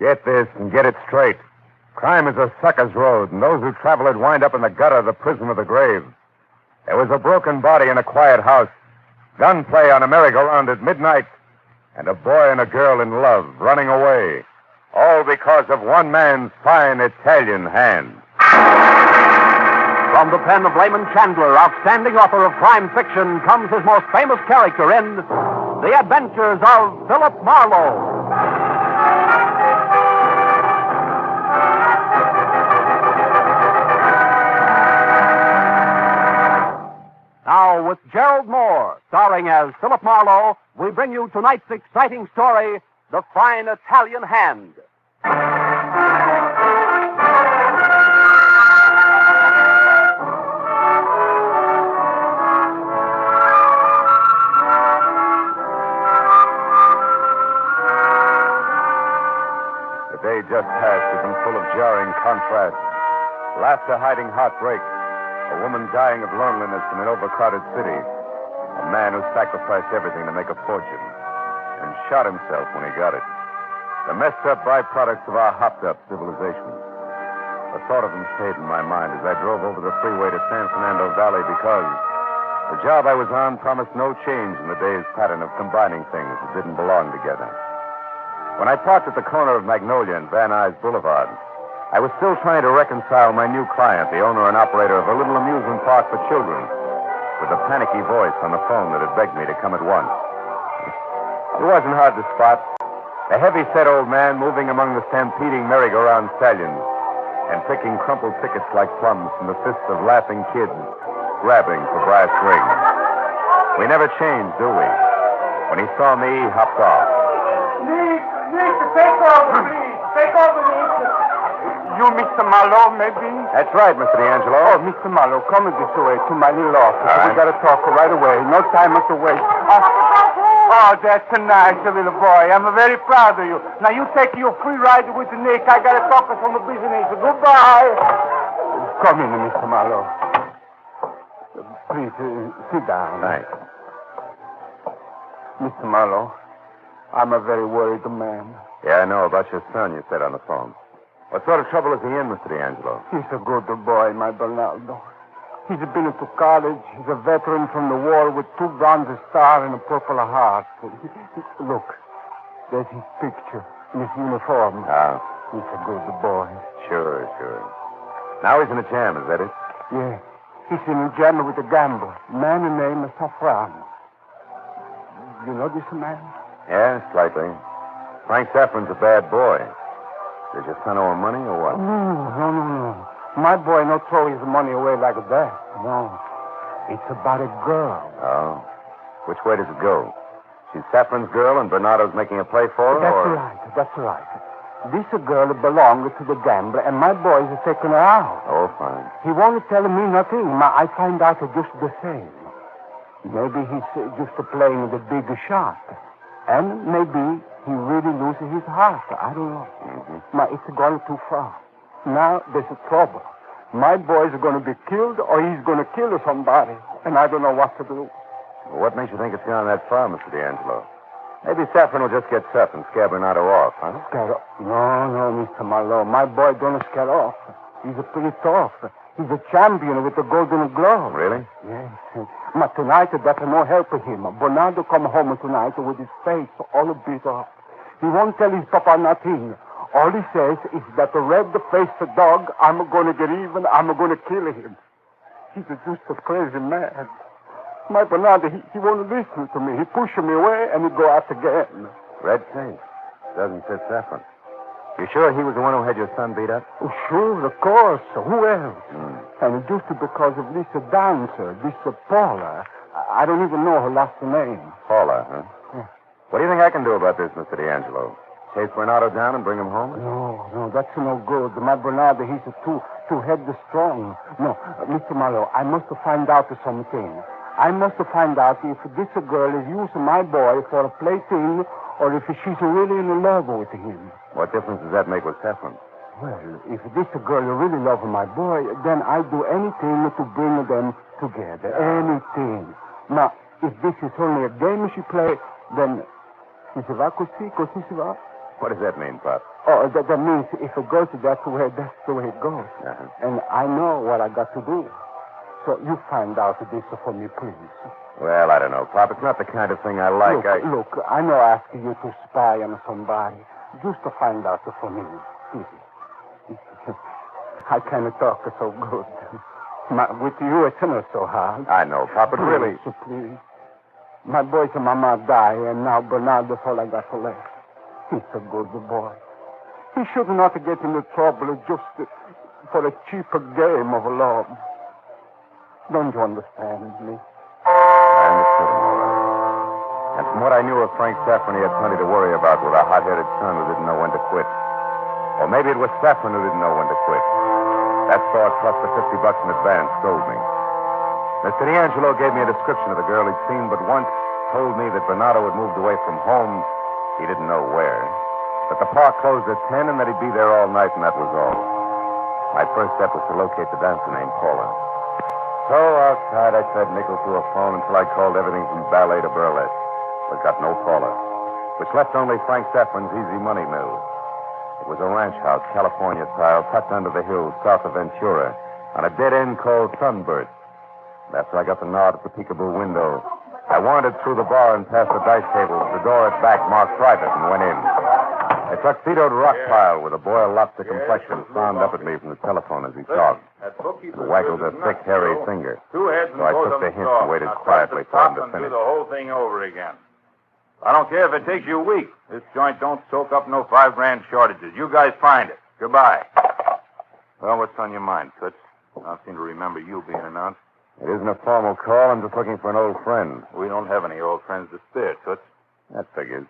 Get this and get it straight. Crime is a sucker's road, and those who travel it wind up in the gutter, the prison of the grave. There was a broken body in a quiet house, gunplay on a merry-go-round at midnight, and a boy and a girl in love running away. All because of one man's fine Italian hand. From the pen of Raymond Chandler, outstanding author of crime fiction, comes his most famous character in The Adventures of Philip Marlowe. Now, with Gerlad Mohr, starring as Philip Marlowe, we bring you tonight's exciting story, The Fine Italian Hand. The day just past has been full of jarring contrasts. Laughter hiding heartbreak. A woman dying of loneliness in an overcrowded city. A man who sacrificed everything to make a fortune and shot himself when he got it. The messed up byproducts of our hopped-up civilization. The thought of them stayed in my mind as I drove over the freeway to San Fernando Valley because the job I was on promised no change in the day's pattern of combining things that didn't belong together. When I parked at the corner of Magnolia and Van Nuys Boulevard, I was still trying to reconcile my new client, the owner and operator of a little amusement park for children, with the panicky voice on the phone that had begged me to come at once. It wasn't hard to spot. A heavy-set old man moving among the stampeding merry-go-round stallions and picking crumpled tickets like plums from the fists of laughing kids grabbing for brass rings. We never changed, do we? When he saw me, he hopped off. Nick, take over, please. Take over, Nick. You, Mr. Marlowe, maybe? That's right, Mr. D'Angelo. Oh, Mr. Marlowe, come this way to my little office. All right. We got to talk right away. No time to waste. Oh, that's a nice little boy. I'm very proud of you. Now, you take your free ride with Nick. I got to talk to some business. Goodbye. Come in, Mr. Marlowe. Please, sit down. Thanks. Mr. Marlowe, I'm a very worried man. Yeah, I know about your son, you said on the phone. What sort of trouble is he in, Mr. D'Angelo? He's a good boy, my Bernardo. He's been to college. He's a veteran from the war with 2 bronze stars and a purple heart. Look, there's his picture in his uniform. Ah. He's a good boy. Sure. Now he's in a jam, is that it? Yeah. He's in a jam with a gambler. Man named Safran. You know this man? Yeah, slightly. Frank Saffron's a bad boy. Does your son owe him money or what? No. My boy not throw his money away like that. No. It's about a girl. Oh. Which way does it go? She's Saffron's girl and Bernardo's making a play for her? That's right. This girl belongs to the gambler, and my boy is taking her out. Oh, fine. He won't tell me nothing. I find out just the same. Maybe he's just playing the big shot. And maybe he really loses his heart. I don't know. Mm-hmm. It's gone too far. Now there's a trouble. My boy's going to be killed or he's going to kill somebody. And I don't know what to do. Well, what makes you think it's gone that far, Mr. D'Angelo? Maybe Saffron will just get tough and scare Bernardo off, huh? Scare off? No, Mr. Marlowe. My boy don't scare off. He's pretty tough. He's a champion with the Golden Glove. Really? Yes. But tonight, that no help him. Bernardo come home tonight with his face all beat up. He won't tell his papa nothing. All he says is that the red-faced dog, I'm going to get even, I'm going to kill him. He's just a crazy man. My Bernardo, he won't listen to me. He pushes me away and he go out again. Red face. Doesn't fit Saffron. You sure he was the one who had your son beat up? Oh, sure, of course. Who else? And just because of this dancer, this Paula, I don't even know her last name. Paula, huh? Yeah. What do you think I can do about this, Mr. D'Angelo? Chase Bernardo down and bring him home? No, that's no good. My Bernardo, he's too headstrong. No, Mr. Marlowe, I must find out something. I must find out if this girl is using my boy for a plaything or if she's really in love with him. What difference does that make with Heflin? Well, if this girl really loves my boy, then I'd do anything to bring them together. Anything. Now, if this is only a game she plays, then si va così si va. What does that mean, Pop? Oh, that means if it goes that way, that's the way it goes. Uh-huh. And I know what I got to do. So you find out this for me, please. Well, I don't know, Pop. It's not the kind of thing I like. Look, I know asking you to spy on somebody just to find out for me. I can't talk so good. With you, it's not so hard. I know, Pop, but really... So please. My boys and mama die, and now Bernardo's all I got left. He's a good boy. He should not get into trouble just for a cheaper game of love. Don't you understand me? I understood him all right. And from what I knew of Frank Saffron, he had plenty to worry about with a hot-headed son who didn't know when to quit. Or maybe it was Saffron who didn't know when to quit. That thought, plus the $50 in advance, sold me. Mr. D'Angelo gave me a description of the girl he'd seen, but once told me that Bernardo had moved away from home. He didn't know where. That the park closed at 10 and that he'd be there all night, and that was all. My first step was to locate the dancer named Paula. So outside, I fed nickel through a phone until I called everything from ballet to burlesque, but got no Paula, which left only Frank Saffron's Easy Money Mill. It was a ranch house, California style, tucked under the hills south of Ventura, on a dead end called Sunburst. After I got the nod at the peekaboo window, I wandered through the bar and past the dice tables, the door at back marked private, and went in. A tuxedoed rock pile with a boiled lobster complexion frowned up at me from the telephone as he talked. He waggled a thick, hairy finger. Two heads So I took the hint and waited quietly for him to do finish. the whole thing over again. I don't care if it takes you a week. This joint don't soak up no $5,000 shortages. You guys find it. Goodbye. Well, what's on your mind, Toots? I don't seem to remember you being announced. It isn't a formal call. I'm just looking for an old friend. We don't have any old friends to spare, Toots. That figures.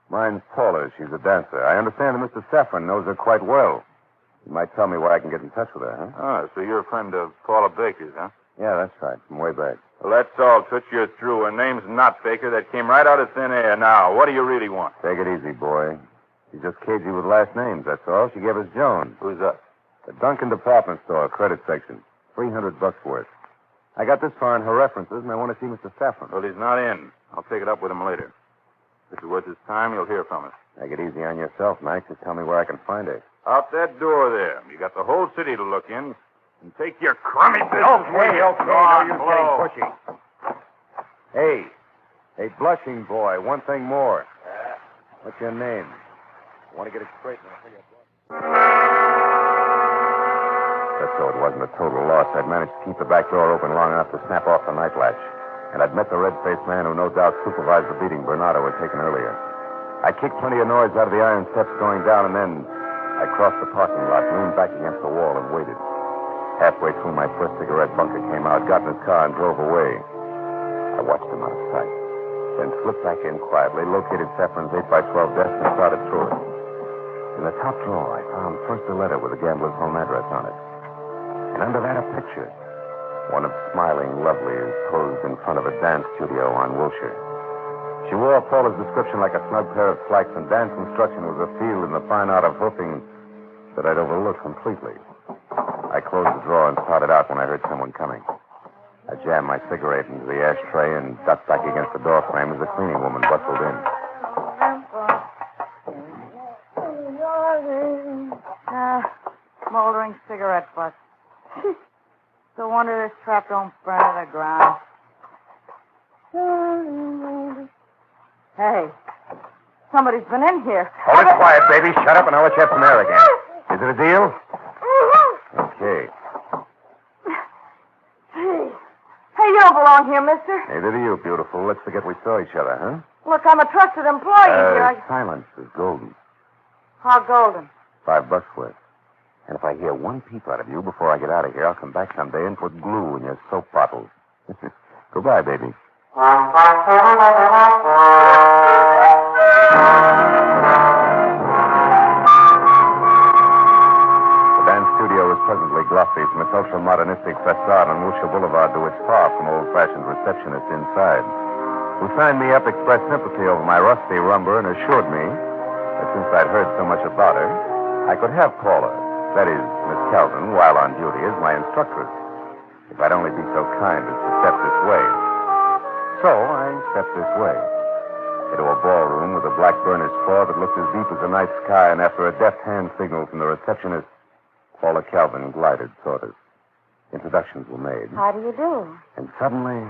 Mine's Paula. She's a dancer. I understand that Mr. Saffron knows her quite well. You might tell me where I can get in touch with her, huh? Oh, so you're a friend of Paula Baker's, huh? Yeah, that's right. From way back. Well, that's all, Toots. You're through. Her name's not Baker. That came right out of thin air. Now, what do you really want? Take it easy, boy. She's just cagey with last names, that's all. She gave us Jones. Who's that? The Duncan department store, credit section. $300 worth. I got this far in her references, and I want to see Mr. Saffron. Well, he's not in. I'll take it up with him later. If it's worth his time, you'll hear from us. Take it easy on yourself, Max. Just tell me where I can find her. Out that door there. You got the whole city to look in. And take your crummy business with you. Okay. Go on, No use blow. getting pushy. Hey, blushing boy, one thing more. What's your name? I want to get it straight. That's so it wasn't a total loss. I'd managed to keep the back door open long enough to snap off the night latch. And I'd met the red-faced man who no doubt supervised the beating Bernardo had taken earlier. I kicked plenty of noise out of the iron steps going down, and then I crossed the parking lot, leaned back against the wall, and waited. Halfway through, my first cigarette bunker came out, got in his car, and drove away. I watched him out of sight, then slipped back in quietly, located Saffron's 8x12 desk, and started through it. In the top drawer, I found first a letter with the gambler's home address on it. And under that, a picture. One of smiling lovelies posed in front of a dance studio on Wilshire. She wore Paula's description like a snug pair of slacks, and dance instruction was a field in the fine art of hoofing that I'd overlooked completely. I closed the drawer and started out when I heard someone coming. I jammed my cigarette into the ashtray and ducked back against the door frame as the cleaning woman bustled in. Smoldering cigarette butt. No wonder this trap don't burn to the ground. Hey, somebody's been in here. Hold it quiet, baby. Shut up, and I'll let you have some air again. Is it a deal? Okay. Hey, you don't belong here, mister. Neither do you, beautiful. Let's forget we saw each other, huh? Look, I'm a trusted employee here. Silence is golden. How golden? $5 worth. And if I hear one peep out of you before I get out of here, I'll come back someday and put glue in your soap bottles. Goodbye, baby. The dance studio was pleasantly glossy from its ultra-modernistic facade on Wilshire Boulevard to its far from old-fashioned receptionist inside, who signed me up, expressed sympathy over my rusty rumber, and assured me that since I'd heard so much about her, I could have Paula, that is, Miss Calvin, while on duty as my instructress, if I'd only be so kind as to step this way. So I stepped this way. into a ballroom with a black burnished floor that looked as deep as the night sky, and after a deft hand signal from the receptionist, Paula Calvin glided toward us. Introductions were made. How do you do? And suddenly,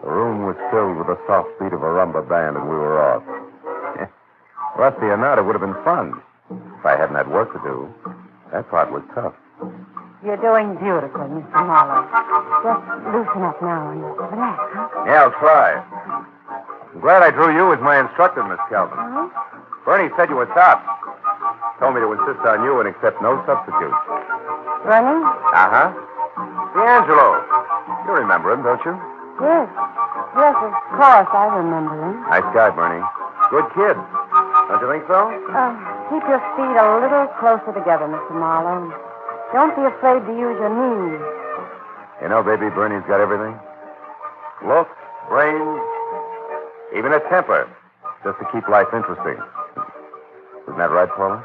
the room was filled with the soft beat of a rumba band, and we were off. Rusty or not, it would have been fun. If I hadn't had work to do. That part was tough. You're doing beautifully, Mr. Marlowe. Just loosen up now and relax, huh? Yeah, I'll try. I'm glad I drew you as my instructor, Miss Calvin. Uh-huh. Bernie said you were top. Told me to insist on you and accept no substitutes. Bernie? Uh-huh. D'Angelo. You remember him, don't you? Yes. Yes, of course, I remember him. Nice guy, Bernie. Good kid. Don't you think so? Keep your feet a little closer together, Mr. Marlowe. Don't be afraid to use your knees. You know, baby, Bernie's got everything. Looks, brains, even a temper. Just to keep life interesting. Isn't that right, Paula?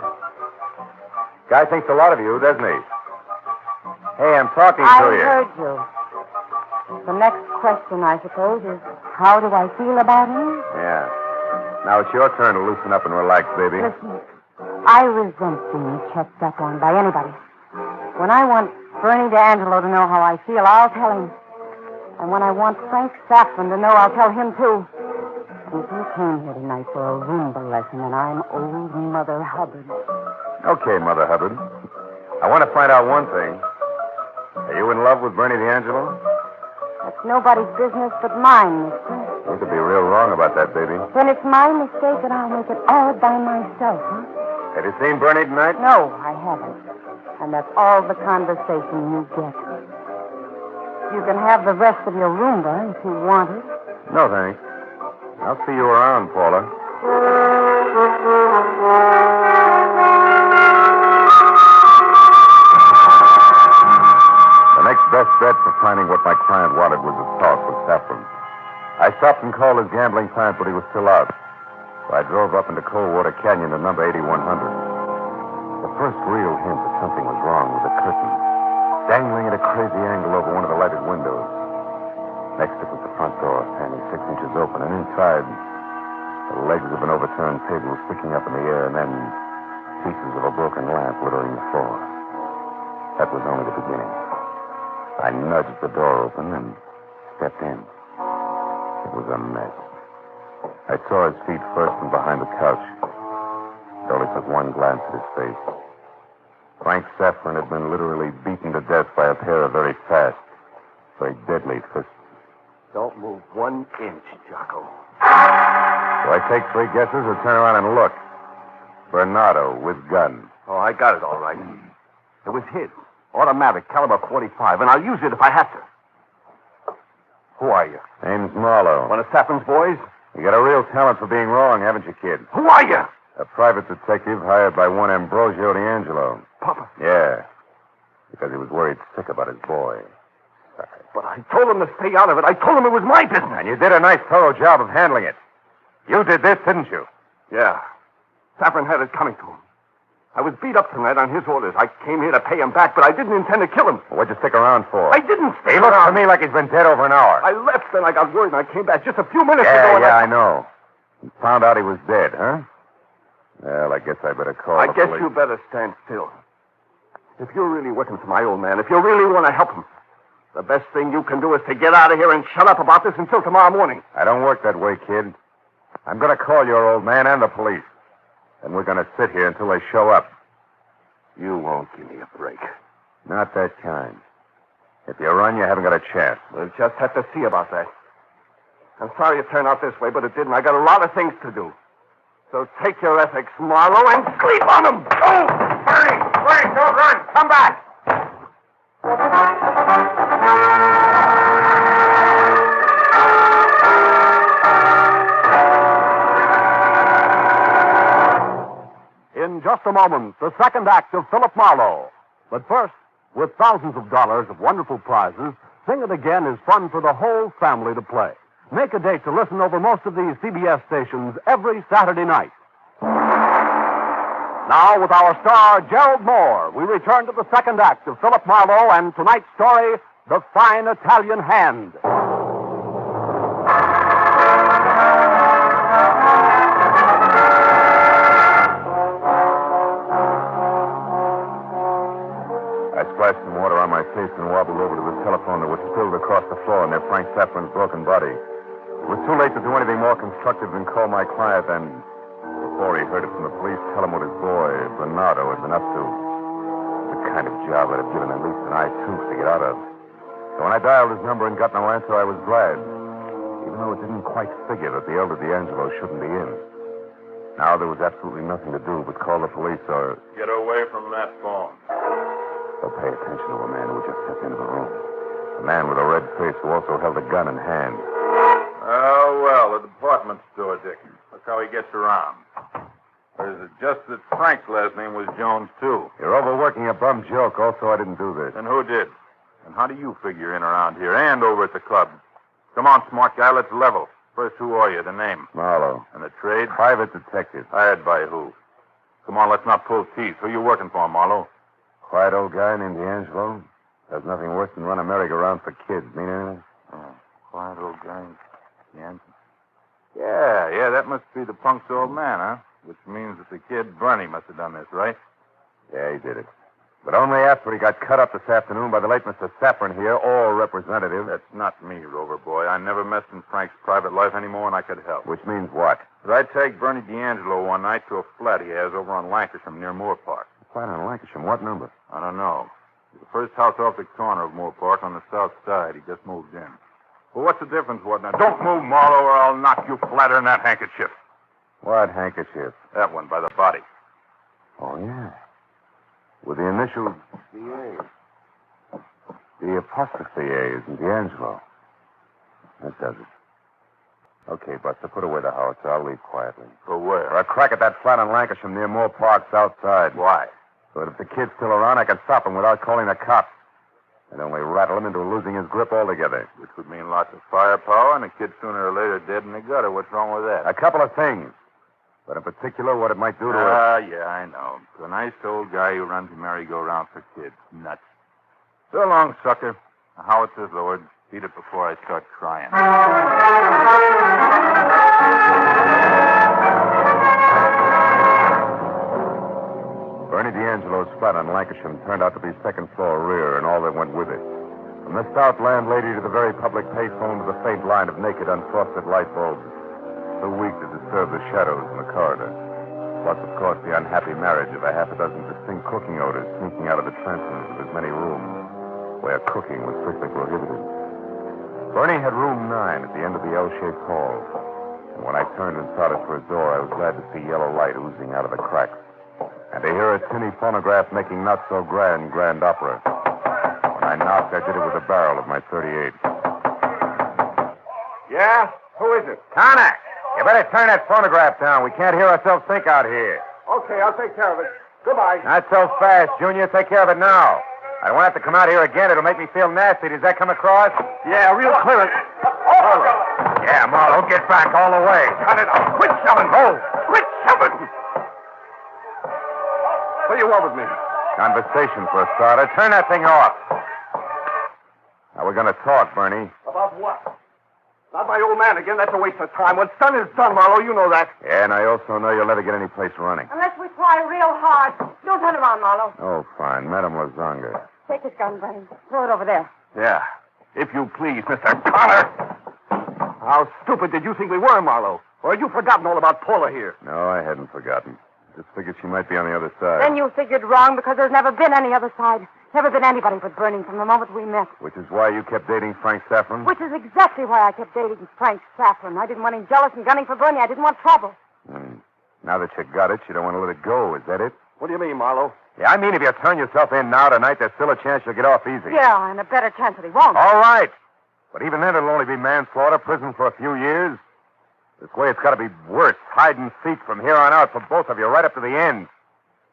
Guy thinks a lot of you, doesn't he? Hey, I'm talking to you. I heard you. The next question, I suppose, is how do I feel about him? Yeah. Now it's your turn to loosen up and relax, baby. Listen, I resent being checked up on by anybody. When I want Bernie D'Angelo to know how I feel, I'll tell him. And when I want Frank Safran to know, I'll tell him, too. And if you came here tonight for a Roomba lesson, and I'm old Mother Hubbard. Okay, Mother Hubbard. I want to find out one thing. Are you in love with Bernie D'Angelo? That's nobody's business but mine, mister. You could be real wrong about that, baby. Then it's my mistake, and I'll make it all by myself, huh? Have you seen Bernie tonight? No, I haven't. And that's all the conversation you get. You can have the rest of your Roomba if you want it. No, thanks. I'll see you around, Paula. The next best bet for finding what my client wanted was a talk with Safran. I stopped and called his gambling client, but he was still out. So I drove up into Coldwater Canyon to number 8100. The first real hint that something was wrong was a curtain dangling at a crazy angle over one of the lighted windows. Next, it was the front door, standing 6 inches open, and inside, the legs of an overturned table sticking up in the air, and then pieces of a broken lamp littering the floor. That was only the beginning. I nudged the door open and stepped in. It was a mess. I saw his feet first from behind the couch. It only took one glance at his face. Frank Safran had been literally beaten to death by a pair of very fast, very deadly fists. Don't move 1 inch, Jocko. Do I take 3 guesses or turn around and look? Bernardo with gun. Oh, I got it all right. It was his. Automatic, caliber .45, and I'll use it if I have to. Who are you? Name's Marlowe. One of Safran's boys? You got a real talent for being wrong, haven't you, kid? Who are you? A private detective hired by one Ambrosio D'Angelo. Papa. Yeah. Because he was worried sick about his boy. But I told him to stay out of it. I told him it was my business. And you did a nice, thorough job of handling it. You did this, didn't you? Yeah. Safran had it coming to him. I was beat up tonight on his orders. I came here to pay him back, but I didn't intend to kill him. What'd you stick around for? I didn't stay He looks around. to me like he's been dead over an hour. I left, then I got word, and I came back just a few minutes ago. Yeah, I know. You found out he was dead, huh? Well, I guess I better call I the guess police. you better stand still. If you're really working for my old man, if you really want to help him, the best thing you can do is to get out of here and shut up about this until tomorrow morning. I don't work that way, kid. I'm going to call your old man and the police. And we're going to sit here until they show up. You won't give me a break. Not that kind. If you run, you haven't got a chance. We'll just have to see about that. I'm sorry it turned out this way, but it didn't. I got a lot of things to do. So take your ethics, Marlowe, and sleep on them. Go! Bernie! Bernie, don't run! Come back! In just a moment, the second act of Philip Marlowe. But first, with thousands of dollars of wonderful prizes, Sing It Again is fun for the whole family to play. Make a date to listen over most of these CBS stations every Saturday night. Now, with our star, Gerlad Mohr, we return to the second act of Philip Marlowe and tonight's story, The Fine Italian Hand. Frank Saffron's broken body. It was too late to do anything more constructive than call my client and, before he heard it from the police, tell him what his boy, Bernardo, had been up to. The kind of job I'd have given at least an eye-tooth to get out of. So when I dialed his number and got no answer, I was glad. Even though it didn't quite figure that the elder D'Angelo shouldn't be in. Now there was absolutely nothing to do but call the police or... Get away from that phone. Or pay attention to a man who just stepped into the room. A man with a red face who also held a gun in hand. Oh, well, the department store, Dick. Look how he gets around. Or is it just that Frank's last name was Jones, too? You're overworking a bum joke. Also, I didn't do this. And who did? And how do you figure in around here and over at the club? Come on, smart guy, let's level. First, who are you? The name? Marlowe. And the trade? Private detective. Hired by who? Come on, let's not pull teeth. Who you working for, Marlowe? Quiet old guy named D'Angelo. Does nothing worse than run a merry-go-round for kids. Mean anything? Oh, quiet old guy. Yeah, that must be the punk's old man, huh? Which means that the kid, Bernie, must have done this, right? Yeah, he did it. But only after he got cut up this afternoon by the late Mr. Saffron here, or representative. That's not me, Rover boy. I never messed in Frank's private life any more than I could help. Which means what? But I take Bernie D'Angelo one night to a flat he has over on Lancashire near Moore Park. Flat on Lancashire. What number? I don't know. It's the first house off the corner of Moore Park on the south side. He just moved in. Well, what's the difference, what now? Don't move, Marlowe, or I'll knock you flatter in that handkerchief. What handkerchief? That one by the body. Oh, yeah. With the initials D.A. The apostrophe A isn't D'Angelo. That does it. Okay, Buster, put away the house. I'll leave quietly. For where? For a crack at that flat on Lancashire near Moore Park, south side. Why? So that if the kid's still around, I can stop him without calling the cops. And only rattle him into losing his grip altogether. Which would mean lots of firepower and a kid sooner or later dead in the gutter. What's wrong with that? A couple of things. But in particular, what it might do to us. Yeah, I know. The nice old guy who runs a merry-go-round for kids. Nuts. So long, sucker. The howitzer's lowered. Beat it before I start crying. Bernie D'Angelo's flat on Lancashire turned out to be second-floor rear and all that went with it. From the stout landlady to the very public payphone to the faint line of naked, unfrosted light bulbs. Too weak to disturb the shadows in the corridor. Plus, of course, the unhappy marriage of a half a dozen distinct cooking odors sneaking out of the transoms of his many rooms, where cooking was strictly prohibited. Bernie had room 9 at the end of the L-shaped hall. And when I turned and started for his door, I was glad to see yellow light oozing out of the cracks. And to hear a tinny phonograph making not so grand opera. When I knocked, I did it with the barrel of my .38. Yeah? Who is it? Connick! You better turn that phonograph down. We can't hear ourselves think out here. Okay, I'll take care of it. Goodbye. Not so fast, Junior. Take care of it now. I don't have to come out here again. It'll make me feel nasty. Does that come across? Yeah, real clear. Marlowe. Yeah, Marlowe, get back all the way. Cut it out. Quit shoving. Hold. Quit shoving. What do you want with me? Conversation for a starter. Turn that thing off. Now, we're going to talk, Bernie. About what? Not my old man again. That's a waste of time. What's done is done, Marlowe. You know that. Yeah, and I also know you'll never get any place running. Unless we try real hard. Don't turn around, Marlowe. Oh, fine. Madame Lazanga. Take his gun, Bernie. Throw it over there. Yeah. If you please, Mr. Connor. How stupid did you think we were, Marlowe? Or had you forgotten all about Paula here? No, I hadn't forgotten. Just figured she might be on the other side. Then you figured wrong because there's never been any other side. Never been anybody but Bernie from the moment we met. Which is why you kept dating Frank Saffron? Which is exactly why I kept dating Frank Saffron. I didn't want him jealous and gunning for Bernie. I didn't want trouble. Now that you got it, you don't want to let it go. Is that it? What do you mean, Marlowe? Yeah, I mean if you turn yourself in now tonight, there's still a chance you'll get off easy. Yeah, and a better chance that he won't. All right. But even then, it'll only be manslaughter, prison for a few years. This way, it's got to be worse. Hide and seek from here on out for both of you, right up to the end.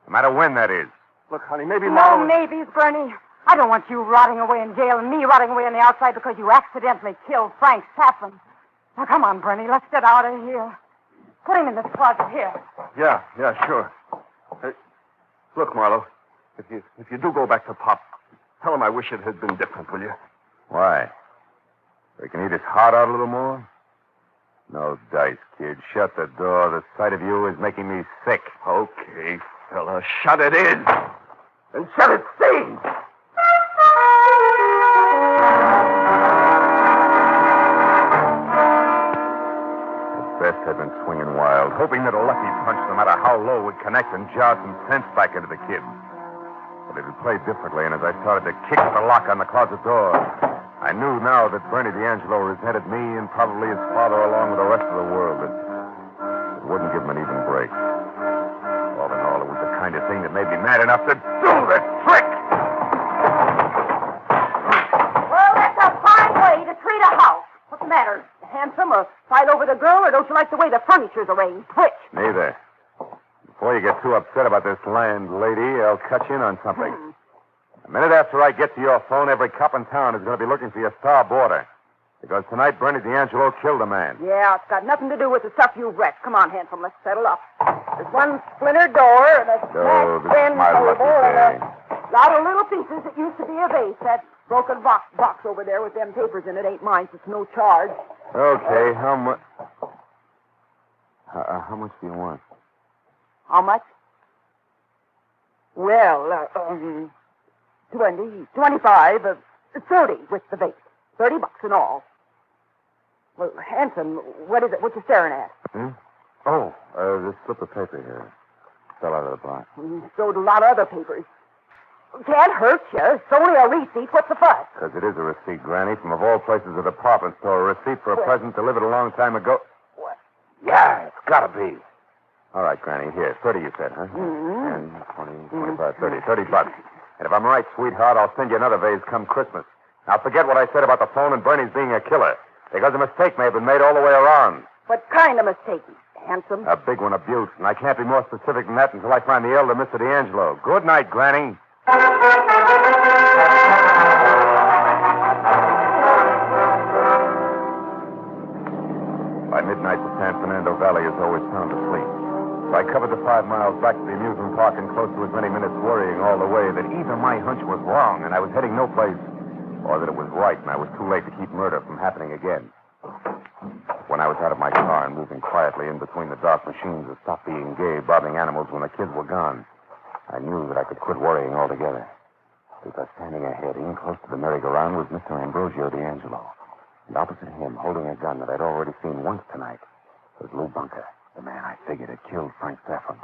No matter when that is. Look, honey, maybe No Marlowe... maybes, Bernie. I don't want you rotting away in jail and me rotting away on the outside because you accidentally killed Frank Saffron. Now, come on, Bernie. Let's get out of here. Put him in this closet here. Yeah, sure. Hey, look, Marlowe, if you do go back to Pop, tell him I wish it had been different, will you? Why? So he can eat his heart out a little more? No dice, kid. Shut the door. The sight of you is making me sick. Okay, fella. Shut it in. And shut it stays. had been swinging wild, hoping that a lucky punch, no matter how low, would connect and jar some sense back into the kid. But it had played differently, and as I started to kick the lock on the closet door, I knew now that Bernie D'Angelo resented me and probably his father along with the rest of the world. It wouldn't give him an even break. All in all, it was the kind of thing that made me mad enough to do the trick. Well, that's a fine way to treat a house. What's the matter? Handsome, or fight over the girl, or don't you like the way the furniture's arranged? Which? Neither. Before you get too upset about this landlady, I'll cut you in on something. A minute after I get to your phone, every cop in town is going to be looking for your star boarder. Because tonight, Bernie D'Angelo killed a man. Yeah, it's got nothing to do with the stuff you've wrecked. Come on, Handsome, let's settle up. There's one splintered door and a Oh, smashed this is bin my lucky table day. and a lot of little pieces that used to be a vase. That broken box over there with them papers in it ain't mine, so it's no charge. Okay, how much... how much do you want? How much? Well, 20, 25, 30 with the vase. $30 in all. Well, Handsome, what is it? What you staring at? Oh, this slip of paper here. Fell out of the box. You stowed a lot of other papers. Can't hurt you. It's only a receipt. What's the fuss? Because it is a receipt, Granny, from of all places a department store. A receipt for a present delivered a long time ago. What? Yeah, it's got to be. All right, Granny, here. 30 you said, huh? 10, Mm-hmm. 20, 25, 30. $30. And if I'm right, sweetheart, I'll send you another vase come Christmas. Now, forget what I said about the phone and Bernie's being a killer. Because a mistake may have been made all the way around. What kind of mistake, Handsome? A big one, Butte. And I can't be more specific than that until I find the elder Mr. D'Angelo. Good night, Granny. By midnight, the San Fernando Valley is always sound asleep. So I covered the 5 miles back to the amusement park in close to as many minutes worrying all the way that either my hunch was wrong and I was heading no place, or that it was right and I was too late to keep murder from happening again. When I was out of my car and moving quietly in between the dark machines that stopped being gay, bobbing animals when the kids were gone, I knew that I could quit worrying altogether. Because standing ahead, in close to the merry-go-round, was Mr. Ambrosio D'Angelo. And opposite him, holding a gun that I'd already seen once tonight, was Lou Bunker, the man I figured had killed Frank Saffron.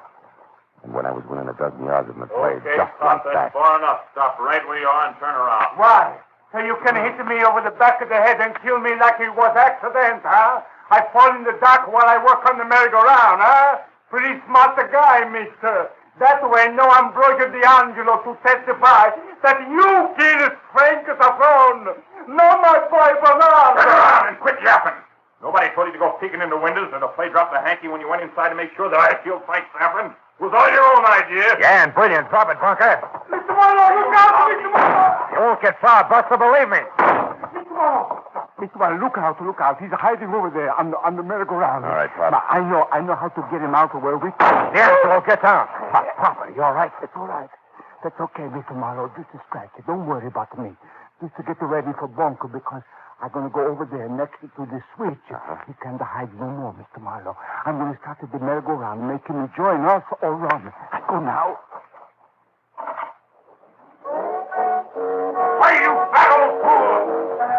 And when I was within a dozen yards of him, it played just like that. Far enough. Stop right where you are and turn around. Why? So you can hit me over the back of the head and kill me like it was accident, huh? I fall in the dark while I work on the merry-go-round, huh? Pretty smart guy, mister. That way, no Ambrosio D'Angelo to testify that you killed Frank Saffron. No, my boy, Bernardo. Turn around and quit yapping. Nobody told you to go peeking into windows or to play drop the hanky when you went inside to make sure that I killed Frank Saffron. It was all your own idea. Yeah, and brilliant. Drop it, Bunker. Mr. Marlowe, look out, Mr. Marlowe. You won't get far, Buster, believe me. Mr. Marlowe. Mr. Marlowe, look out. He's hiding over there on the merry-go-round. All right, Pop. Now, I know how to get him out of where we... D'Angelo, get down. Papa, you all right? It's all right. That's okay, Mr. Marlowe. Just distract you. Don't worry about me. Just to get ready for Bunker because I'm going to go over there next to the switch. He can't hide no more, Mr. Marlowe. I'm going to start at the merry-go-round, make him join us or run. I go now. Why, you fat old fool!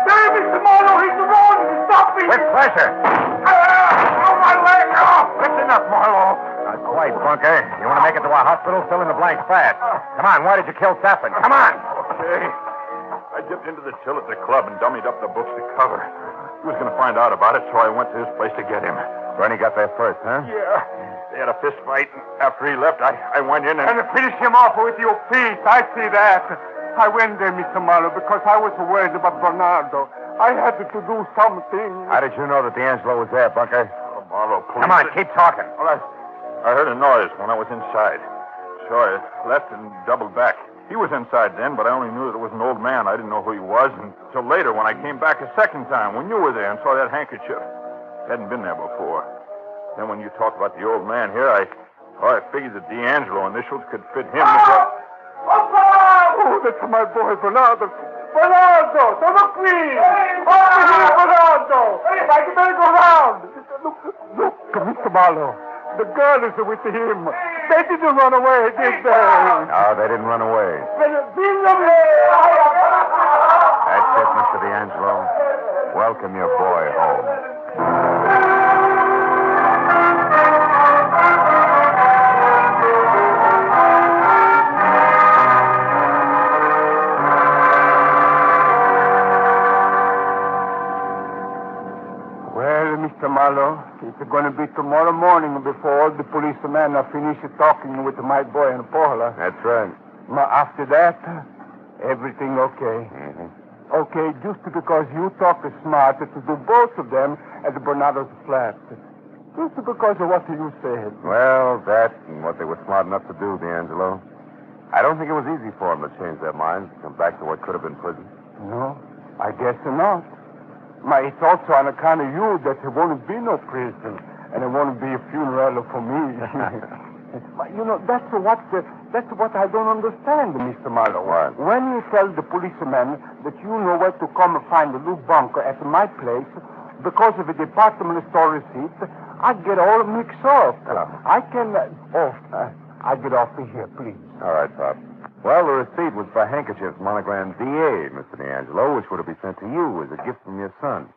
There, Mr. Marlowe, he's wrong. Stop me. With pleasure. Oh, my leg! Oh, Listen up, Marlowe. Quiet, Bunker. You want to make it to our hospital? Fill in the blanks fast. Come on, why did you kill Saffron? Come on. Okay. I dipped into the till at the club and dummied up the books to cover. He was going to find out about it, so I went to his place to get him. Bernie got there first, huh? Yeah. They had a fist fight, and after he left, I went in and... And finish him off with your feet. I see that. I went there, Mr. Marlowe, because I was worried about Bernardo. I had to do something. How did you know that D'Angelo was there, Bunker? Oh, Marlowe, please. Come on, keep talking. Well, I heard a noise when I was inside. So I left and doubled back. He was inside then, but I only knew that it was an old man. I didn't know who he was until later when I came back a second time, when you were there and saw that handkerchief. Hadn't been there before. Then when you talked about the old man here, I figured that D'Angelo initials could fit him. Oh, that's my boy, Bernardo. Bernardo, don't look me. Over here, Bernardo. I can better go round. Look, Mr. Marlowe. The girl is with him. They didn't run away, did they? No, they didn't run away. That's it, Mr. D'Angelo. Welcome your boy home. Mr. Marlowe, it's going to be tomorrow morning before all the policemen are finished talking with my boy and Paula. That's right. After that, everything okay. Mm-hmm. Okay, just because you talk smart to do both of them at Bernardo's flat. Just because of what you said. Well, that and what they were smart enough to do, D'Angelo. I don't think it was easy for them to change their minds and come back to what could have been prison. No, I guess not. It's also on account of you that there won't be no prison, and there won't be a funeral for me. That's what I don't understand, Mr. Marlowe. What? When you tell the policeman that you know where to come and find a new bunker at my place because of a department store receipt, I get all mixed up. I get off here, please. All right, Pop. Well, the receipt was for handkerchiefs monogrammed D.A., Mr. D'Angelo, which would have been sent to you as a gift from your son.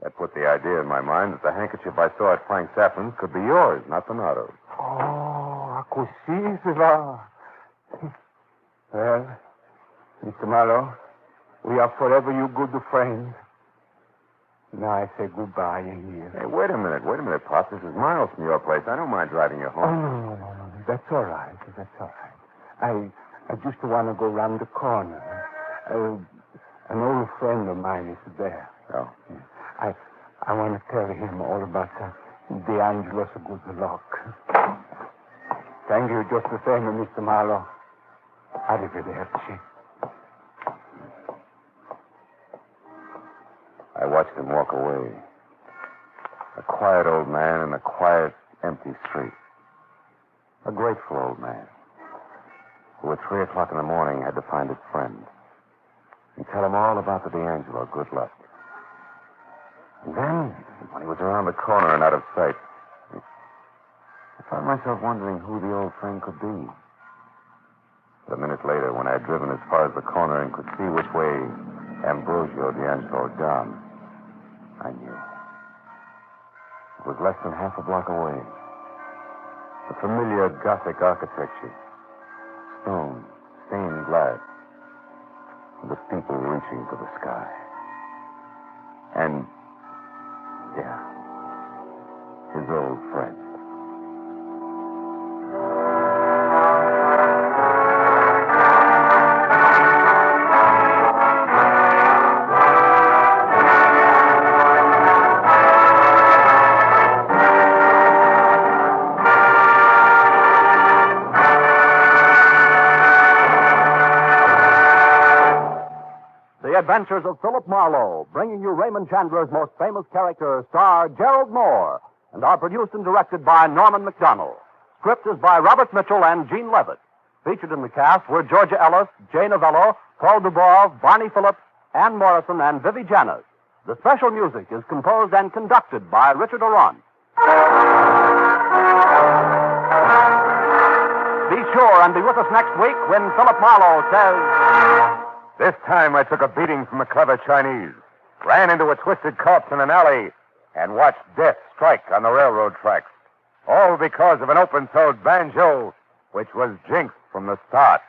That put the idea in my mind that the handkerchief I saw at Frank Safran's could be yours, not Bernardo's. Oh, così si va. Well, Mr. Marlowe, we are forever your good friends. Now I say goodbye here. Hey, wait a minute, Pop. This is miles from your place. I don't mind driving you Oh, home. no. That's all right. I just want to go round the corner. An old friend of mine is there. Oh. I want to tell him all about D'Angelo's good luck. Thank you just the same, Mr. Marlowe. Arrivederci. I watched him walk away. A quiet old man in a quiet, empty street. A grateful old man who at 3 o'clock in the morning had to find his friend and tell him all about the D'Angelo good luck. And then, when he was around the corner and out of sight, I found myself wondering who the old friend could be. But a minute later, when I had driven as far as the corner and could see which way Ambrosio D'Angelo had gone, I knew. It was less than half a block away. The familiar Gothic architecture. Stone, stained glass, and the steeple reaching to the sky. And, his old friend. Adventures of Philip Marlowe, bringing you Raymond Chandler's most famous character, star Gerlad Mohr, and are produced and directed by Norman MacDonald. Script is by Robert Mitchell and Gene Levitt. Featured in the cast were Georgia Ellis, Jay Novello, Paul Dubov, Barney Phillips, Ann Morrison, and Vivi Janis. The special music is composed and conducted by Richard Oron. Be sure and be with us next week when Philip Marlowe says... This time I took a beating from the clever Chinese, ran into a twisted corpse in an alley, and watched death strike on the railroad tracks. All because of an open-toed banjo, which was jinxed from the start.